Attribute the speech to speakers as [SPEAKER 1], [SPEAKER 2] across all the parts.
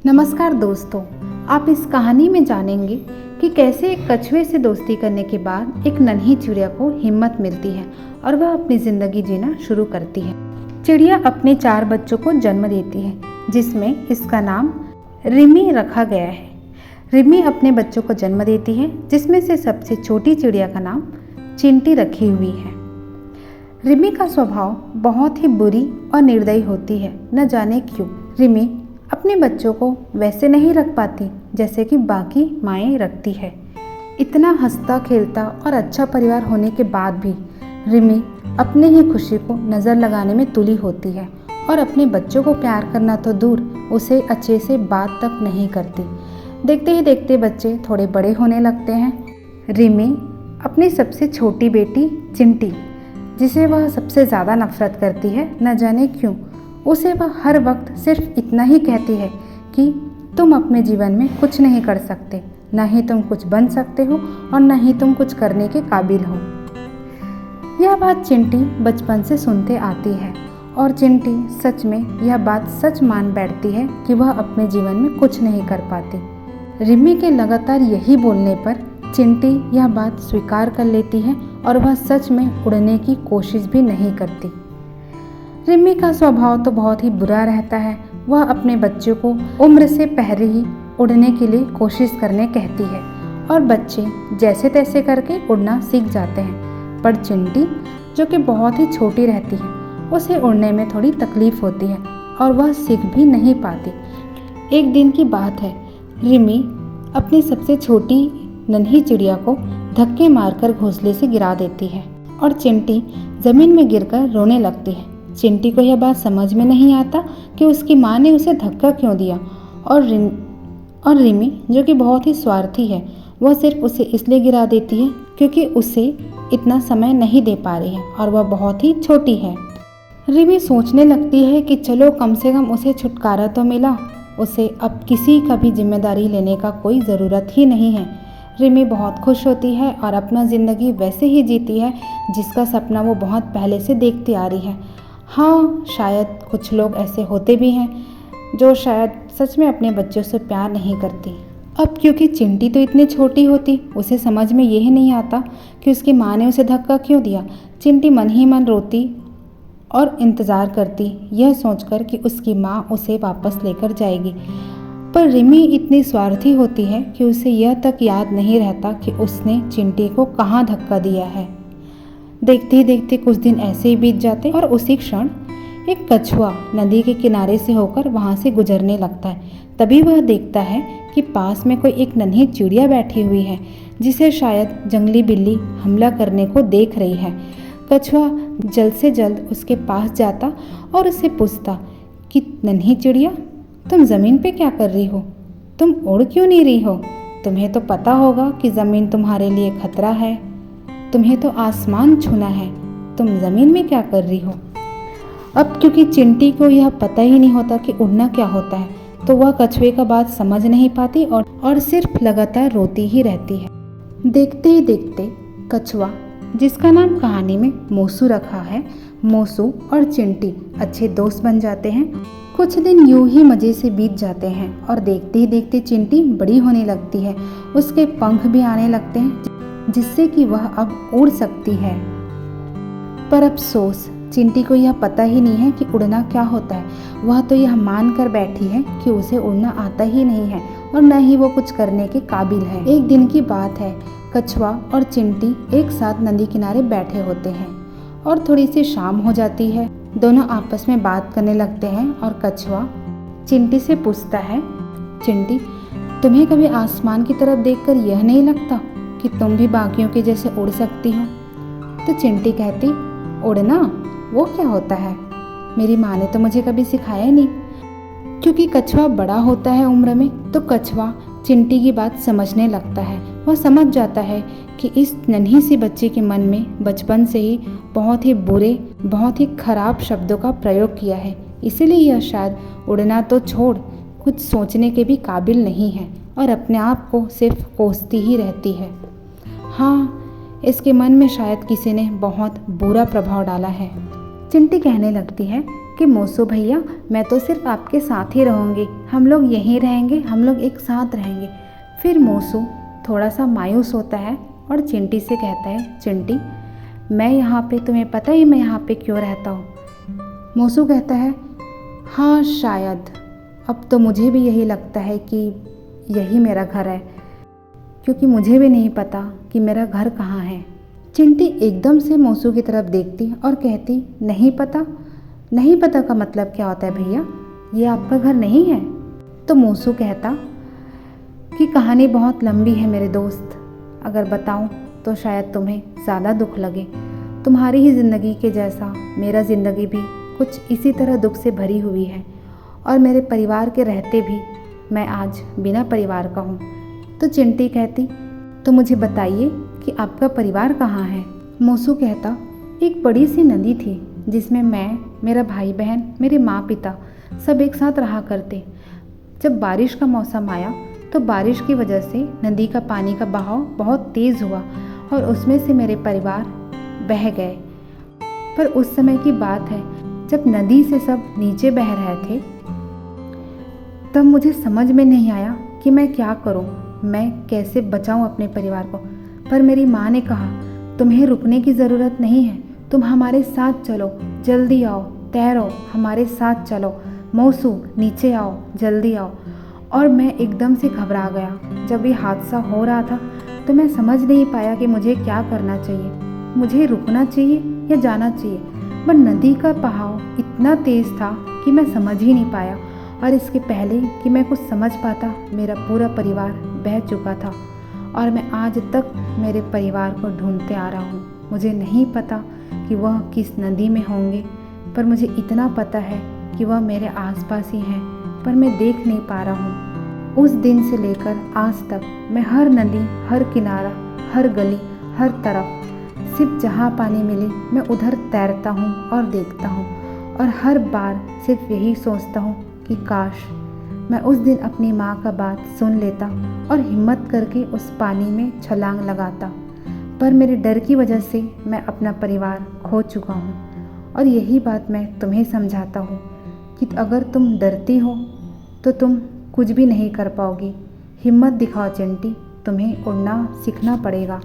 [SPEAKER 1] नमस्कार दोस्तों, आप इस कहानी में जानेंगे कि कैसे एक कछुए से दोस्ती करने के बाद एक नन्ही चिड़िया को हिम्मत मिलती है और वह अपनी ज़िंदगी जीना शुरू करती है। चिड़िया अपने 4 बच्चों को जन्म देती है, जिसमें इसका नाम रिमी रखा गया है। रिमी अपने बच्चों को जन्म देती है, जिसमें से सबसे छोटी चिड़िया का नाम चिंटी रखी हुई है। रिमी का स्वभाव बहुत ही बुरी और निर्दयी होती है। न जाने क्यों रिमी अपने बच्चों को वैसे नहीं रख पाती जैसे कि बाकी माएँ रखती है। इतना हंसता खेलता और अच्छा परिवार होने के बाद भी रिमी अपने ही खुशी को नज़र लगाने में तुली होती है और अपने बच्चों को प्यार करना तो दूर, उसे अच्छे से बात तक नहीं करती। देखते ही देखते बच्चे थोड़े बड़े होने लगते हैं। रिमी अपनी सबसे छोटी बेटी चिंटी, जिसे वह सबसे ज़्यादा नफरत करती है, न जाने क्यों उसे वह हर वक्त सिर्फ इतना ही कहती है कि तुम अपने जीवन में कुछ नहीं कर सकते, न ही तुम कुछ बन सकते हो और न ही तुम कुछ करने के काबिल हो। यह बात चिंटी बचपन से सुनते आती है और चिंटी सच में यह बात सच मान बैठती है कि वह अपने जीवन में कुछ नहीं कर पाती। रिमी के लगातार यही बोलने पर चिंटी यह बात स्वीकार कर लेती है और वह सच में उड़ने की कोशिश भी नहीं करती। रिमी का स्वभाव तो बहुत ही बुरा रहता है। वह अपने बच्चों को उम्र से पहले ही उड़ने के लिए कोशिश करने कहती है और बच्चे जैसे तैसे करके उड़ना सीख जाते हैं। पर चिंटी, जो कि बहुत ही छोटी रहती है, उसे उड़ने में थोड़ी तकलीफ होती है और वह सीख भी नहीं पाती। एक दिन की बात है, रिमी अपनी सबसे छोटी नन्ही चिड़िया को धक्के मारकर घोंसले से गिरा देती है और चिंटी ज़मीन में गिरकर रोने लगती है। चिंटी को यह बात समझ में नहीं आता कि उसकी माँ ने उसे धक्का क्यों दिया और रिमी, जो कि बहुत ही स्वार्थी है, वह सिर्फ उसे इसलिए गिरा देती है क्योंकि उसे इतना समय नहीं दे पा रही है और वह बहुत ही छोटी है। रिमी सोचने लगती है कि चलो कम से कम उसे छुटकारा तो मिला, उसे अब किसी का भी जिम्मेदारी लेने का कोई ज़रूरत ही नहीं है। रिमी बहुत खुश होती है और अपना ज़िंदगी वैसे ही जीती है जिसका सपना वो बहुत पहले से देखती आ रही है। हाँ, शायद कुछ लोग ऐसे होते भी हैं जो शायद सच में अपने बच्चों से प्यार नहीं करती। अब क्योंकि चिंटी तो इतनी छोटी होती, उसे समझ में यही नहीं आता कि उसकी माँ ने उसे धक्का क्यों दिया। चिंटी मन ही मन रोती और इंतज़ार करती, यह सोचकर कि उसकी माँ उसे वापस लेकर जाएगी। पर रिमी इतनी स्वार्थी होती है कि उसे यह तक याद नहीं रहता कि उसने चिंटी को कहाँ धक्का दिया है। देखते ही देखते कुछ दिन ऐसे ही बीत जाते और उसी क्षण एक कछुआ नदी के किनारे से होकर वहाँ से गुजरने लगता है। तभी वह देखता है कि पास में कोई एक नन्ही चिड़िया बैठी हुई है, जिसे शायद जंगली बिल्ली हमला करने को देख रही है। कछुआ जल्द से जल्द उसके पास जाता और उससे पूछता कि नन्ही चिड़िया, तुम ज़मीन पे क्या कर रही हो? तुम उड़ क्यों नहीं रही हो? तुम्हें तो पता होगा कि ज़मीन तुम्हारे लिए खतरा है, तुम्हें तो आसमान छूना है, तुम ज़मीन में क्या कर रही हो? अब क्योंकि चिंटी को यह पता ही नहीं होता कि उड़ना क्या होता है, तो वह कछुए का बात समझ नहीं पाती और सिर्फ लगातार रोती ही रहती है। देखते ही देखते कछुआ, जिसका नाम कहानी में मोसू रखा है, मोसू और चिंटी अच्छे दोस्त बन जाते हैं। कुछ दिन यूं ही मज़े से बीत जाते हैं और देखते ही देखते चिंटी बड़ी होने लगती है। उसके पंख भी आने लगते हैं, जिससे कि वह अब उड़ सकती है। पर अफसोस, चिंटी को यह पता ही नहीं है कि उड़ना क्या होता है। वह तो यह मान कर बैठी है कि उसे उड़ना आता ही नहीं है और न ही वो कुछ करने के काबिल है। एक दिन की बात है, कछुआ और चिंटी एक साथ नदी किनारे बैठे होते हैं और थोड़ी सी शाम हो जाती है। दोनों आपस में बात करने लगते हैं और कछुआ चिंटी से पूछता है, चिंटी, तुम्हें कभी आसमान की तरफ देखकर यह नहीं लगता कि तुम भी बाकियों के जैसे उड़ सकती हो? तो चिंटी कहती, उड़ना वो क्या होता है? मेरी माँ ने तो मुझे कभी सिखाया ही नहीं। क्योंकि कछुआ बड़ा होता है उम्र में, तो कछुआ चिंटी की बात समझने लगता है। वह समझ जाता है कि इस नन्ही सी बच्ची के मन में बचपन से ही बहुत ही बुरे, बहुत ही खराब शब्दों का प्रयोग किया है, इसीलिए यह शायद उड़ना तो छोड़ कुछ सोचने के भी काबिल नहीं है और अपने आप को सिर्फ कोसती ही रहती है। हाँ, इसके मन में शायद किसी ने बहुत बुरा प्रभाव डाला है। चिंटी कहने लगती है कि मोसू भैया मैं तो सिर्फ आपके साथ ही रहूँगी, हम लोग यहीं रहेंगे, हम लोग एक साथ रहेंगे। फिर मोसू थोड़ा सा मायूस होता है और चिंटी से कहता है, चिंटी मैं यहाँ पे, तुम्हें पता ही मैं यहाँ पे क्यों रहता हूँ। मोसू कहता है, हाँ शायद, अब तो मुझे भी यही लगता है कि यही मेरा घर है, क्योंकि मुझे भी नहीं पता कि मेरा घर कहाँ है। चिंटी एकदम से मोसू की तरफ देखती और कहती, नहीं पता? नहीं पता का मतलब क्या होता है भैया, ये आपका घर नहीं है? तो मोसू कहता कि कहानी बहुत लंबी है मेरे दोस्त, अगर बताऊं तो शायद तुम्हें ज़्यादा दुख लगे। तुम्हारी ही ज़िंदगी के जैसा मेरा ज़िंदगी भी कुछ इसी तरह दुख से भरी हुई है, और मेरे परिवार के रहते भी मैं आज बिना परिवार का हूँ। तो चिंटी कहती, तो मुझे बताइए कि आपका परिवार कहाँ है? मोसू कहता, एक बड़ी सी नदी थी जिसमें मैं, मेरा भाई बहन, मेरे माँ पिता सब एक साथ रहा करते। जब बारिश का मौसम आया तो बारिश की वजह से नदी का पानी का बहाव बहुत तेज़ हुआ और उसमें से मेरे परिवार बह गए। पर उस समय की बात है जब नदी से सब नीचे बह रहे थे, तब मुझे समझ में नहीं आया कि मैं क्या करूं, मैं कैसे बचाऊं अपने परिवार को। पर मेरी माँ ने कहा, तुम्हें रुकने की ज़रूरत नहीं है, तुम हमारे साथ चलो, जल्दी आओ, तैरो, हमारे साथ चलो, मोसू नीचे आओ, जल्दी आओ। और मैं एकदम से घबरा गया। जब ये हादसा हो रहा था तो मैं समझ नहीं पाया कि मुझे क्या करना चाहिए, मुझे रुकना चाहिए या जाना चाहिए। पर नदी का बहाव इतना तेज़ था कि मैं समझ ही नहीं पाया, और इसके पहले कि मैं कुछ समझ पाता मेरा पूरा परिवार बह चुका था, और मैं आज तक मेरे परिवार को ढूंढते आ रहा हूँ। मुझे नहीं पता कि वह किस नदी में होंगे, पर मुझे इतना पता है कि वह मेरे आसपास ही हैं, पर मैं देख नहीं पा रहा हूँ। उस दिन से लेकर आज तक मैं हर नदी, हर किनारा, हर गली, हर तरफ सिर्फ जहाँ पानी मिले मैं उधर तैरता हूँ और देखता हूँ, और हर बार सिर्फ यही सोचता हूँ कि काश मैं उस दिन अपनी माँ का बात सुन लेता और हिम्मत करके उस पानी में छलांग लगाता। पर मेरे डर की वजह से मैं अपना परिवार खो चुका हूँ, और यही बात मैं तुम्हें समझाता हूँ कि अगर तुम डरती हो तो तुम कुछ भी नहीं कर पाओगी। हिम्मत दिखाओ चिंटी, तुम्हें उड़ना सीखना पड़ेगा।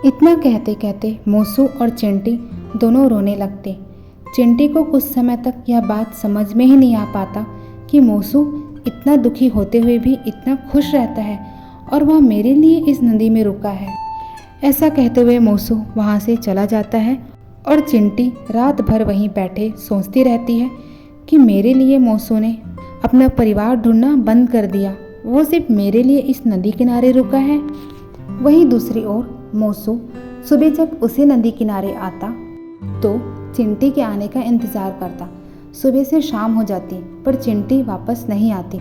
[SPEAKER 1] इतना कहते कहते मोसू और चिंटी दोनों रोने लगते। चिंटी को कुछ समय तक यह बात समझ में ही नहीं आ पाता कि मोसू इतना दुखी होते हुए भी इतना खुश रहता है और वह मेरे लिए इस नदी में रुका है। ऐसा कहते हुए मोसू वहाँ से चला जाता है, और चिंटी रात भर वहीं बैठे सोचती रहती है कि मेरे लिए मोसू ने अपना परिवार ढूंढना बंद कर दिया, वो सिर्फ मेरे लिए इस नदी किनारे रुका है। वहीं दूसरी ओर मोसू सुबह जब उसी नदी किनारे आता तो चिंटी के आने का इंतज़ार करता। सुबह से शाम हो जाती पर चिंटी वापस नहीं आती।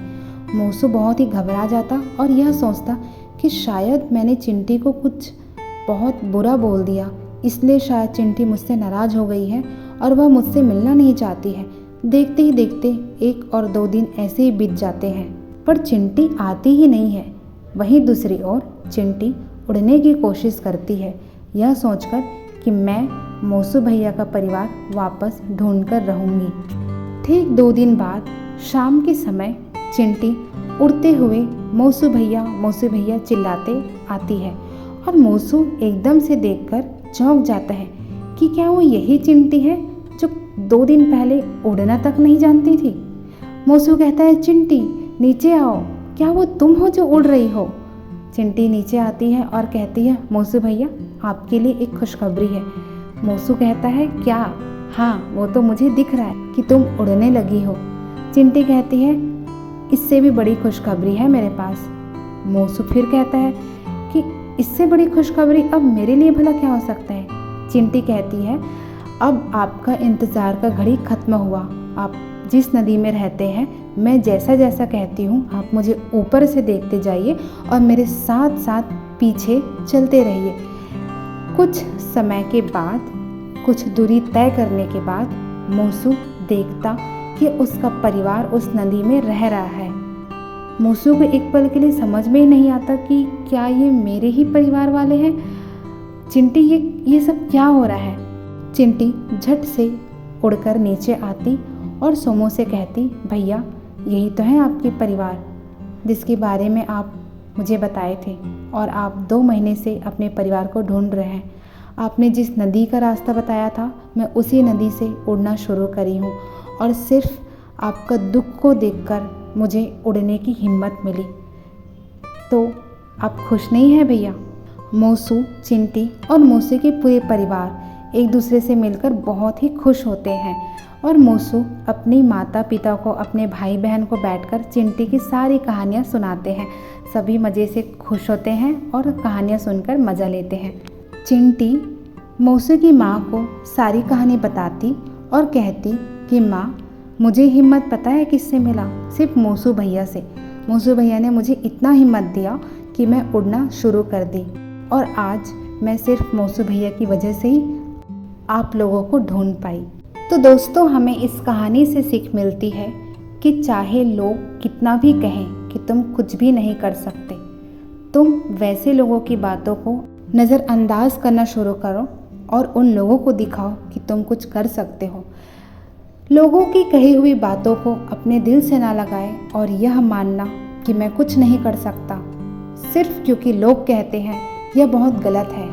[SPEAKER 1] मोसू बहुत ही घबरा जाता और यह सोचता कि शायद मैंने चिंटी को कुछ बहुत बुरा बोल दिया, इसलिए शायद चिंटी मुझसे नाराज़ हो गई है और वह मुझसे मिलना नहीं चाहती है। देखते ही देखते 1 और 2 दिन ऐसे ही बीत जाते हैं, पर चिंटी आती ही नहीं है। वहीं दूसरी ओर चिंटी उड़ने की कोशिश करती है, यह सोचकर कि मैं मोसू भैया का परिवार वापस ढूंढ कर रहूँगी। ठीक 2 दिन बाद शाम के समय चिंटी उड़ते हुए मोसू भैया चिल्लाते आती है, और मोसू एकदम से देखकर चौंक जाता है कि क्या वो यही चिंटी है जो 2 दिन पहले उड़ना तक नहीं जानती थी। मोसू कहता है, चिंटी नीचे आओ, क्या वो तुम हो जो उड़ रही हो? चिंटी नीचे आती है और कहती है, मोसू भैया आपके लिए एक खुशखबरी है। मोसू कहता है, क्या? हाँ, वो तो मुझे दिख रहा है कि तुम उड़ने लगी हो। चिंटी कहती है, इससे भी बड़ी खुशखबरी है मेरे पास। मोसू फिर कहता है कि इससे बड़ी खुशखबरी अब मेरे लिए भला क्या हो सकता है? चिंटी कहती है, अब आपका इंतज़ार का घड़ी खत्म हुआ। आप जिस नदी में रहते हैं, मैं जैसा जैसा कहती हूँ आप मुझे ऊपर से देखते जाइए और मेरे साथ साथ पीछे चलते रहिए। कुछ समय के बाद, कुछ दूरी तय करने के बाद मोसू देखता कि उसका परिवार उस नदी में रह रहा है। मोसू को एक पल के लिए समझ में ही नहीं आता कि क्या ये मेरे ही परिवार वाले हैं। चिंटी ये सब क्या हो रहा है? चिंटी झट से उड़कर नीचे आती और सोमो से कहती, भैया यही तो है आपके परिवार जिसके बारे में आप मुझे बताए थे, और आप 2 महीने से अपने परिवार को ढूंढ रहे हैं। आपने जिस नदी का रास्ता बताया था, मैं उसी नदी से उड़ना शुरू करी हूँ, और सिर्फ आपका दुख को देखकर मुझे उड़ने की हिम्मत मिली। तो आप खुश नहीं हैं भैया? मोसू, चिंटी और मोसू के पूरे परिवार एक दूसरे से मिलकर बहुत ही खुश होते हैं, और मोसू अपनी माता पिता को, अपने भाई बहन को बैठकर चिंटी की सारी कहानियाँ सुनाते हैं। सभी मज़े से खुश होते हैं और कहानियाँ सुनकर मज़ा लेते हैं। चिंटी मोसू की माँ को सारी कहानी बताती और कहती कि माँ, मुझे हिम्मत पता है किससे मिला? सिर्फ मोसू भैया से। मोसू भैया ने मुझे इतना हिम्मत दिया कि मैं उड़ना शुरू कर दी, और आज मैं सिर्फ मोसू भैया की वजह से ही आप लोगों को ढूंढ पाई। तो दोस्तों, हमें इस कहानी से सीख मिलती है कि चाहे लोग कितना भी कहें कि तुम कुछ भी नहीं कर सकते, तुम वैसे लोगों की बातों को नज़रअंदाज करना शुरू करो और उन लोगों को दिखाओ कि तुम कुछ कर सकते हो। लोगों की कही हुई बातों को अपने दिल से ना लगाएं और यह मानना कि मैं कुछ नहीं कर सकता सिर्फ क्योंकि लोग कहते हैं, यह बहुत गलत है।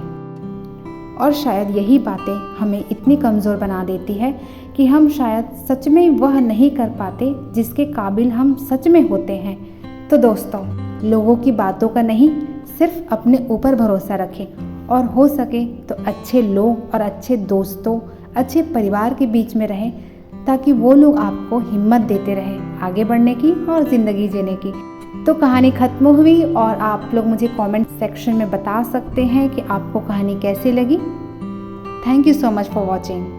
[SPEAKER 1] और शायद यही बातें हमें इतनी कमज़ोर बना देती है कि हम शायद सच में वह नहीं कर पाते जिसके काबिल हम सच में होते हैं। तो दोस्तों, लोगों की बातों का नहीं, सिर्फ अपने ऊपर भरोसा रखें, और हो सके तो अच्छे लोग और अच्छे दोस्तों, अच्छे परिवार के बीच में रहें, ताकि वो लोग आपको हिम्मत देते रहें आगे बढ़ने की और ज़िंदगी जीने की। तो कहानी ख़त्म हुई, और आप लोग मुझे कमेंट सेक्शन में बता सकते हैं कि आपको कहानी कैसी लगी। Thank you so much for watching.